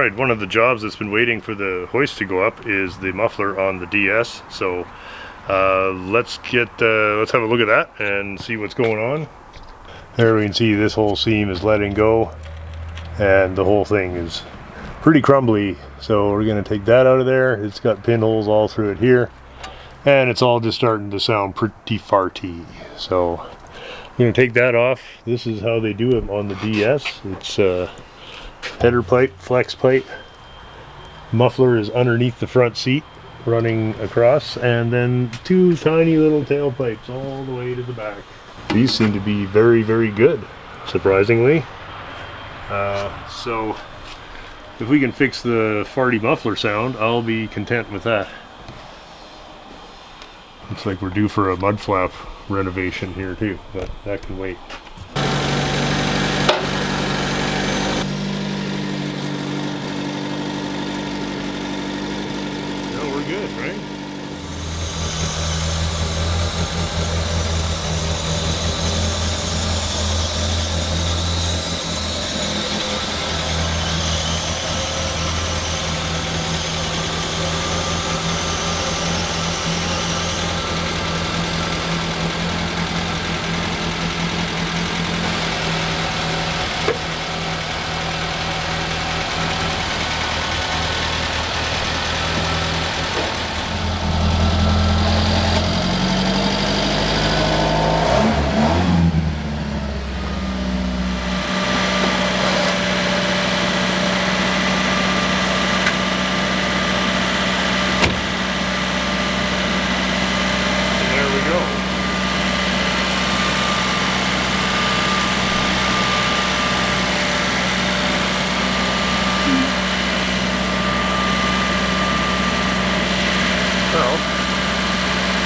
Alright, one of the jobs that's been waiting for the hoist to go up is the muffler on the DS. So let's have a look at that and see what's going on. There we can see this whole seam is letting go and the whole thing is pretty crumbly. So we're going to take that out of there. It's got pinholes all through it here and it's all just starting to sound pretty farty. So I'm going to take that off. This is how they do it on the DS. It's header pipe, flex pipe. Muffler is underneath the front seat running across, and then two tiny little tail pipes all the way to the back. These seem to be very, very good, surprisingly. So if we can fix the farty muffler sound, I'll be content with that. Looks like we're due for a mud flap renovation here too, but that can wait. No, we're good, right?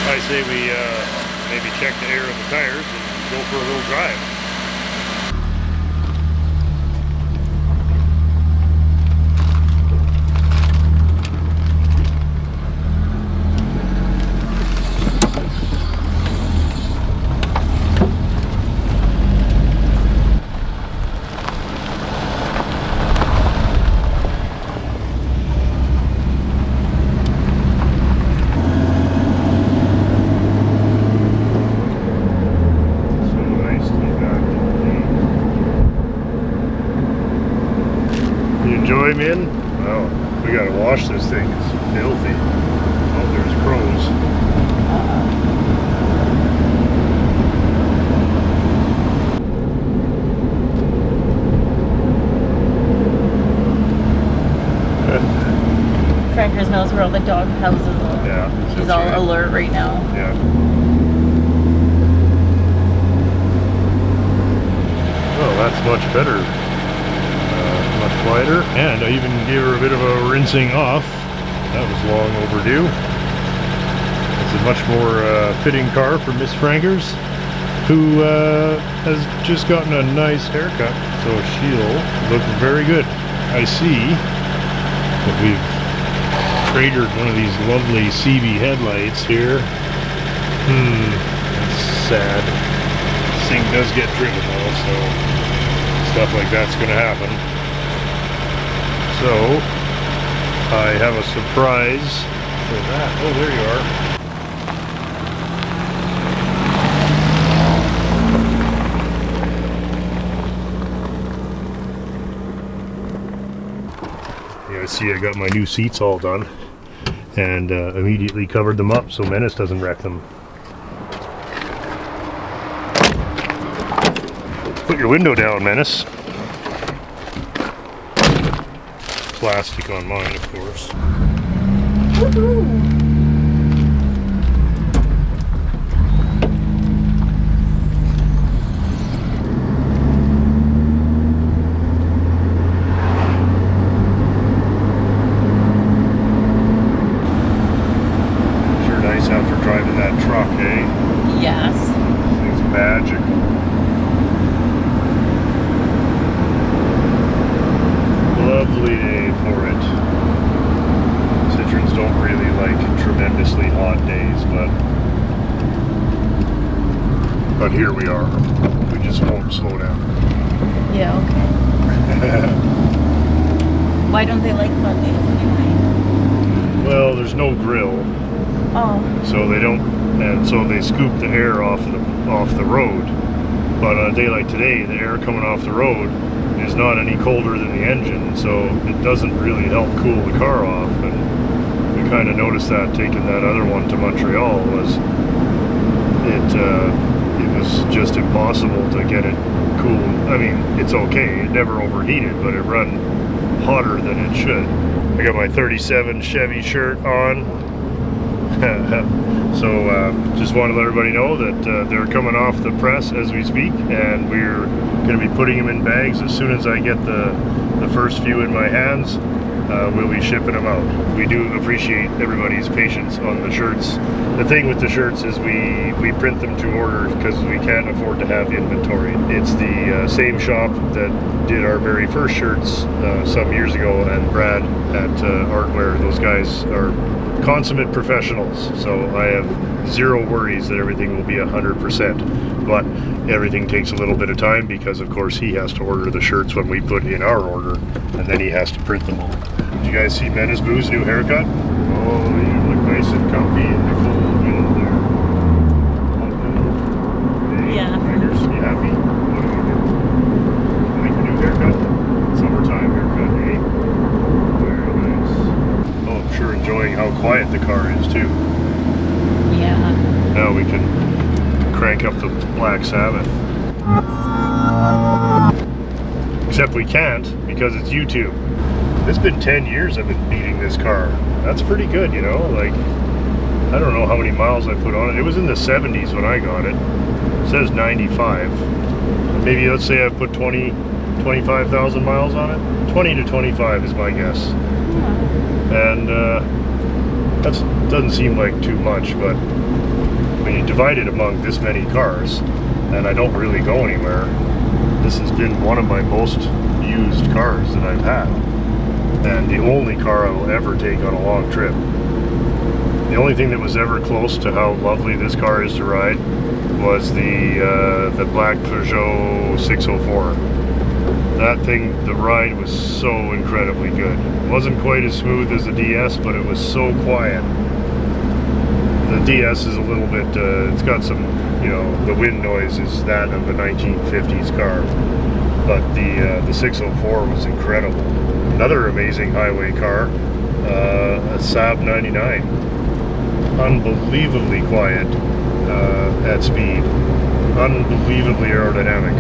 I say we maybe check the air of the tires and go for a little drive. Enjoy, man. Well, we gotta wash this thing. It's filthy. Oh, there's crows. Frankers knows where all the dog houses are. Yeah. She's all alert right now. Yeah. Oh, that's much better. Much quieter, and I even gave her a bit of a rinsing off. That was long overdue. It's a much more fitting car for Miss Frankers, who has just gotten a nice haircut, so she'll look very good. I see that we've cratered one of these lovely CB headlights here. That's sad. This thing does get driven though, so stuff like that's gonna happen. So, I have a surprise for that. Oh, there you are. Yeah, see, I got my new seats all done and immediately covered them up so Menace doesn't wreck them. Put your window down, Menace. Plastic on mine, of course. Woohoo! Sure nice after driving that truck, eh? Yes. It's magical. Lovely day for it. Citroens don't really like tremendously hot days, but here we are. We just won't slow down. Yeah, okay. Why don't they like Mondays anyway? Well, there's no grill, Oh. so they don't, and so they scoop the air off the road. But on a day like today, the air coming off the road is not any colder than the engine, so it doesn't really help cool the car off. And we kind of noticed that taking that other one to Montreal was it was just impossible to get it cool. I mean, it's okay, it never overheated, but it run hotter than it should. I got my 37 Chevy shirt on. So just want to let everybody know that they're coming off the press as we speak, and we're going to be putting them in bags as soon as I get the first few in my hands. We'll be shipping them out. We do appreciate everybody's patience on the shirts. The thing with the shirts is we print them to order because we can't afford to have inventory. It's the same shop that did our very first shirts some years ago, and Brad at Artwear. Those guys are consummate professionals, so I have zero worries that everything will be 100%. But everything takes a little bit of time because, of course, he has to order the shirts when we put in our order, and then he has to print them all. Did you guys see Menace Boo's new haircut? Oh, you look nice and comfy in the cold wind there. Hey, Yeah. Tigers, you happy? What do you do? You like your new haircut? Summertime haircut, eh? Very nice. Oh, I'm sure enjoying how quiet the car is, too. Yeah. Now we can crank up the Black Sabbath. Except we can't because it's YouTube. It's been 10 years I've been beating this car. That's pretty good, you know? Like, I don't know how many miles I put on it. It was in the 70s when I got it. It says 95. Maybe let's say I put 25,000 miles on it. 20 to 25 is my guess. And that doesn't seem like too much, but when you divide it among this many cars, and I don't really go anywhere, this has been one of my most used cars that I've had, and the only car I will ever take on a long trip. The only thing that was ever close to how lovely this car is to ride was the black Peugeot 604. That thing, the ride was so incredibly good. It wasn't quite as smooth as the DS, but it was so quiet. The DS is a little bit, it's got some, you know, the wind noise is that of a 1950s car. But the 604 was incredible. Another amazing highway car, a Saab 99. Unbelievably quiet at speed. Unbelievably aerodynamic.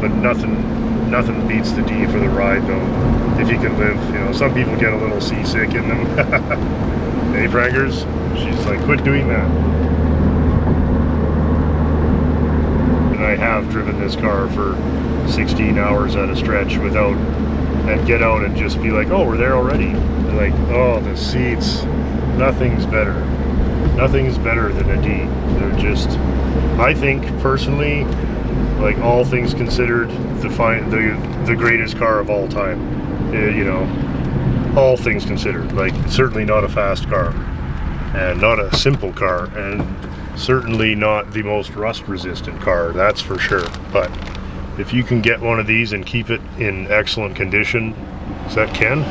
But nothing beats the D for the ride, though. If you can live, you know, some people get a little seasick in them. Hey, Frankers? She's like, quit doing that. And I have driven this car for 16 hours at a stretch without, and get out and just be like, oh, we're there already. Like, oh, the seats. Nothing's better. Nothing's better than a D. They're just, I think, personally, like, all things considered, the greatest car of all time. You know, all things considered. Like, certainly not a fast car, and not a simple car, and certainly not the most rust-resistant car, that's for sure. But if you can get one of these and keep it in excellent condition, is that Ken?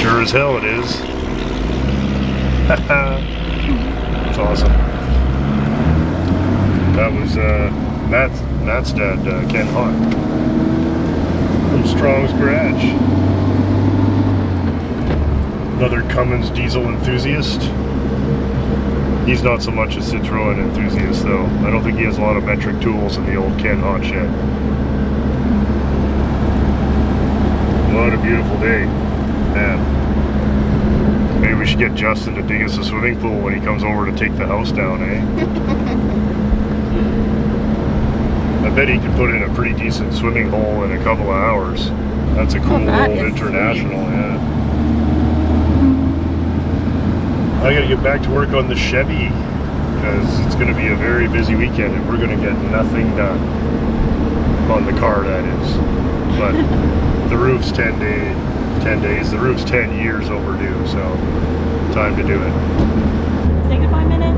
Sure as hell it is. That's awesome. That was Matt's dad, Ken Hott, from Strong's Garage. Another Cummins diesel enthusiast. He's not so much a Citroen enthusiast, though. I don't think he has a lot of metric tools in the old Ken Hott shed. What a beautiful day, man. Maybe we should get Justin to dig us a swimming pool when he comes over to take the house down, eh? I bet he could put in a pretty decent swimming hole in a couple of hours. That's a cool old international, yeah. I gotta get back to work on the Chevy because it's gonna be a very busy weekend and we're gonna get nothing done on the car, that is. But the roof's 10 days, the roof's 10 years overdue, so time to do it. Say goodbye, Menace.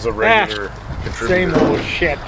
a regular contributor. Same old shit.